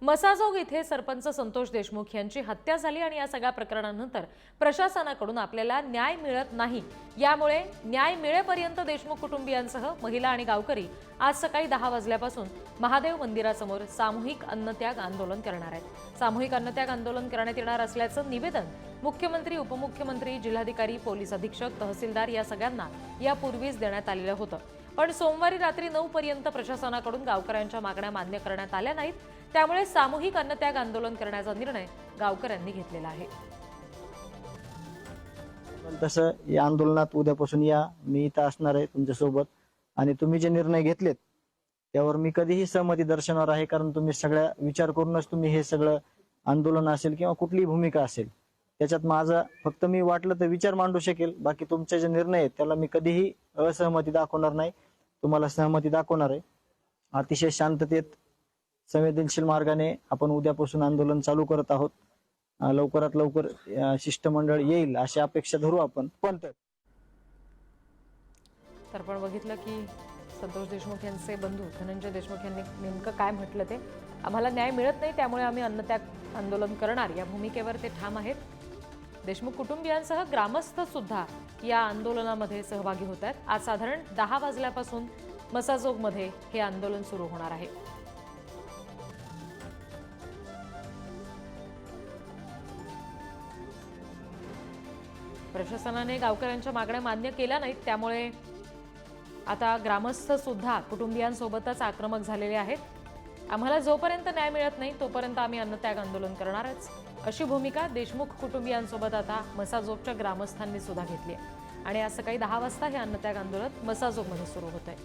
मसाजोग इथे सरपंच संतोष देशमुख यांची हत्या झाली आणि या सगळ्या प्रकरणानंतर प्रशासनाकडून आपल्याला न्याय मिळत नाही। यामुळे न्याय मिळेपर्यंत देशमुख कुटुंबियांसह महिला आणि गावकरी आज सकाळी 10 वाजल्यापासून महादेव मंदिरासमोर सामूहिक अन्नत्याग आंदोलन करणार आहेत। सामूहिक अन्नत्याग आंदोलन करण्यात येणार असल्याचं निवेदन मुख्यमंत्री, उपमुख्यमंत्री, जिल्हाधिकारी, पोलीस अधीक्षक, तहसीलदार या सगळ्यांना यापूर्वीच देण्यात आलेलं होतं। पण सोमवारी रात्री 9 पर्यंत प्रशासनाकडून गावकऱ्यांच्या मागण्या मान्य करण्यात आल्या नाहीत। त्यामुळे सामूहिक अन्नत्याग आंदोलन करण्याचा निर्णय गावकऱ्यांनी घेतलेला आहे। तसं या आंदोलनात उद्यापासून मी इथं असणार आहे तुमच्या सोबत आणि तुम्ही जे निर्णय घेतलेत त्यावर मी कधीही सहमती दर्शवणार आहे, कारण तुम्ही सगळ्या विचार करूनच तुम्ही हे सगळं आंदोलन असेल किंवा कुठलीही भूमिका असेल त्याच्यात माझा फक्त मी वाटलं तर विचार मांडू शकेल, बाकी तुमचे जे निर्णय आहेत त्याला मी कधीही असहमती दाखवणार नाही, तुम्हाला सहमती दाखवणार आहे। अतिशय शांततेत संवेदनशील मार्गाने आपण उद्यापासून आंदोलन चालू करत आहोत। लवकरात लवकर शिष्टमंडळ येईल अशी अपेक्षा धरू आपण। पण तर पण बघितलं की संतोष देशमुख यांचे बंधू धनंजय देशमुख यांनी नेमकं काय म्हटलं ते, आम्हाला न्याय मिळत नाही त्यामुळे आम्ही अन्नत्याग आंदोलन करणार या भूमिकेवर ते ठाम आहेत। देशमुख कुटुंबियांसह ग्रामस्थ सुद्धा या आंदोलनामध्ये सहभागी होत आहेत। आज साधारण 10 वाजल्यापासून मसाजोगमध्ये हे आंदोलन सुरू होणार आहे। प्रशासनाने गावकऱ्यांच्या मागण्या मान्य केल्या नाहीत, त्यामुळे आता ग्रामस्थ सुद्धा कुटुंबियांसोबतच आक्रमक झालेले आहेत। आम्हाला जोपर्यंत न्याय मिळत नाही तोपर्यंत आम्ही अन्नत्याग आंदोलन करणारच, अशी भूमिका देशमुख कुटुंबियांसोबत आता मसाजोगच्या ग्रामस्थांनी सुद्धा घेतली आहे। आणि आज सकाळी 10 वाजता हे अन्नत्याग आंदोलन मसाजोगमध्ये सुरू होत आहे।